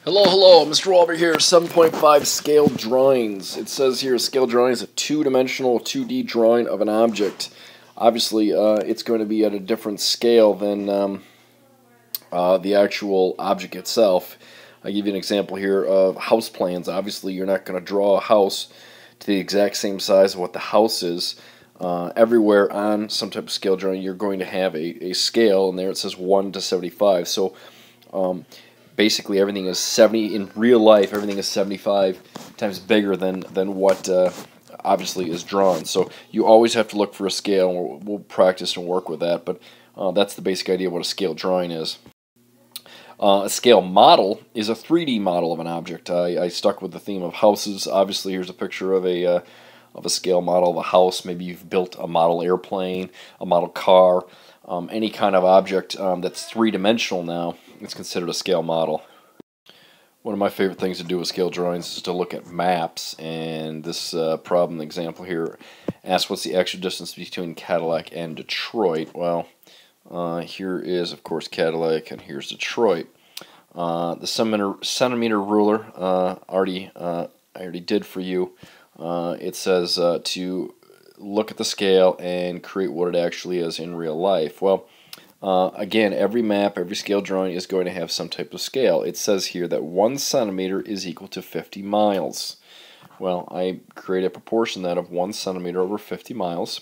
Hello, Mr. Walber here, 7.5 scale drawings. It says here scale drawing is a two-dimensional 2D drawing of an object. Obviously, it's going to be at a different scale than the actual object itself. I'll give you an example here of house plans. Obviously, you're not going to draw a house to the exact same size of what the house is. Everywhere on some type of scale drawing, you're going to have a scale, and there it says 1 to 75. So, basically everything is 70 in real life. Everything is 75 times bigger than what obviously is drawn. So you always have to look for a scale, and we'll practice and work with that. But that's the basic idea of what a scale drawing is. A scale model is a 3D model of an object. I stuck with the theme of houses. Obviously, here's a picture of a scale model of a house. Maybe you've built a model airplane, a model car, any kind of object that's three-dimensional now. It's considered a scale model. One of my favorite things to do with scale drawings is to look at maps, and this problem example here asks what's the actual distance between Cadillac and Detroit. Well, here is of course Cadillac, and here's Detroit. The centimeter ruler I already did for you. It says to look at the scale and create what it actually is in real life. Well, again, every map, every scale drawing is going to have some type of scale. It says here that 1 centimeter is equal to 50 miles. Well, I create a proportion that of 1 centimeter over 50 miles.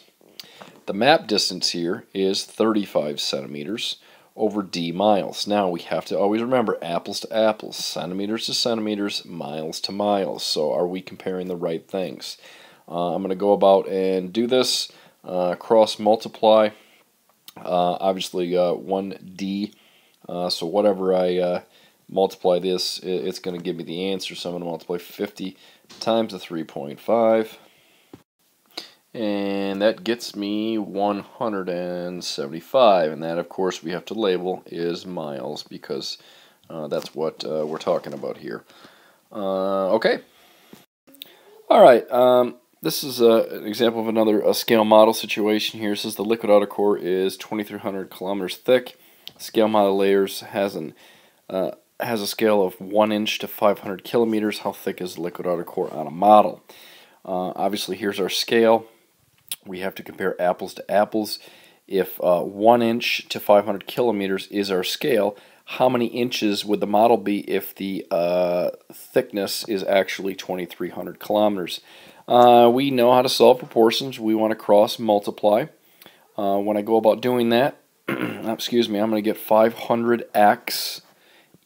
The map distance here is 35 centimeters over d miles. Now, we have to always remember apples to apples, centimeters to centimeters, miles to miles. So are we comparing the right things? I'm going to go about and do this, cross multiply. Obviously 1d, so whatever I multiply this, it's going to give me the answer. So I'm going to multiply 50 times the 3.5, and that gets me 175, and that of course we have to label is miles, because that's what we're talking about here. Okay, alright, this is an example of another scale model situation here. It says the liquid outer core is 2,300 kilometers thick. Scale model layers has a scale of 1 inch to 500 kilometers. How thick is the liquid outer core on a model? Obviously, here's our scale. We have to compare apples to apples. If 1 inch to 500 kilometers is our scale, how many inches would the model be if the thickness is actually 2,300 kilometers? We know how to solve proportions. We want to cross multiply. When I go about doing that, excuse me, I'm going to get 500x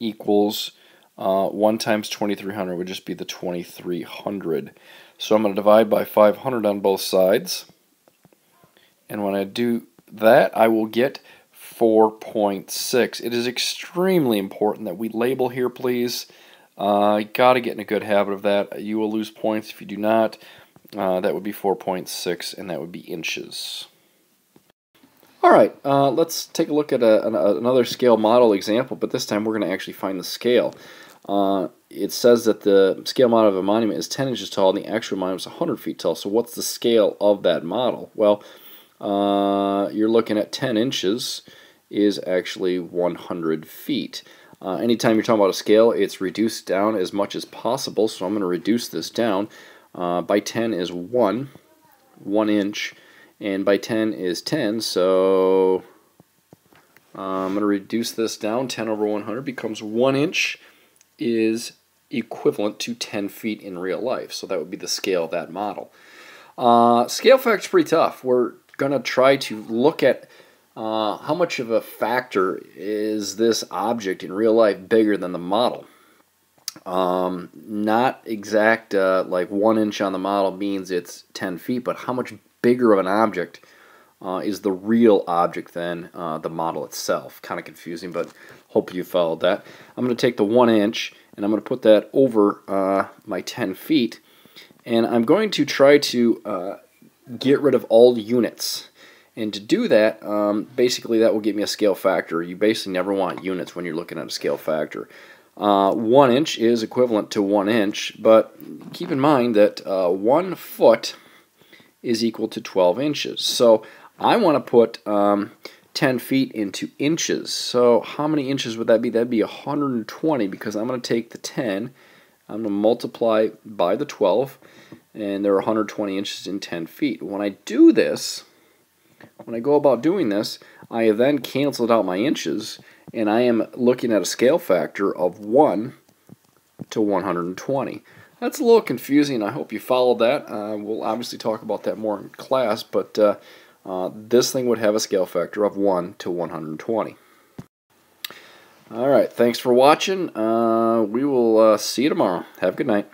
equals 1 times 2,300 would just be the 2,300. So I'm going to divide by 500 on both sides. And when I do that, I will get 4.6. It is extremely important that we label here, please. You got to get in a good habit of that. You will lose points if you do not. That would be 4.6, and that would be inches. Alright, let's take a look at another scale model example, but this time we're going to actually find the scale. It says that the scale model of a monument is 10 inches tall, and the actual monument is 100 feet tall. So what's the scale of that model? Well, you're looking at 10 inches is actually 100 feet. Anytime you're talking about a scale, it's reduced down as much as possible, so I'm going to reduce this down. By 10 is 1 inch, and by 10 is 10, so I'm going to reduce this down. 10 over 100 becomes 1 inch is equivalent to 10 feet in real life, so that would be the scale of that model. Scale factor is pretty tough. We're going to try to look at how much of a factor is this object in real life bigger than the model. Not exact, like 1 inch on the model means it's 10 feet, but how much bigger of an object is the real object than the model itself. Kind of confusing, but hope you followed that. I'm going to take the 1 inch, and I'm going to put that over my 10 feet, and I'm going to try to get rid of all units. And to do that, basically that will give me a scale factor. You basically never want units when you're looking at a scale factor. 1 inch is equivalent to 1 inch, but keep in mind that 1 foot is equal to 12 inches. So I want to put 10 feet into inches. So how many inches would that be? That'd be 120, because I'm going to take the 10, I'm going to multiply by the 12, and there are 120 inches in 10 feet. When I do this, when I go about doing this, I have then canceled out my inches, and I am looking at a scale factor of 1 to 120. That's a little confusing. I hope you followed that. We'll obviously talk about that more in class, but this thing would have a scale factor of 1 to 120. All right, thanks for watching. We will see you tomorrow. Have a good night.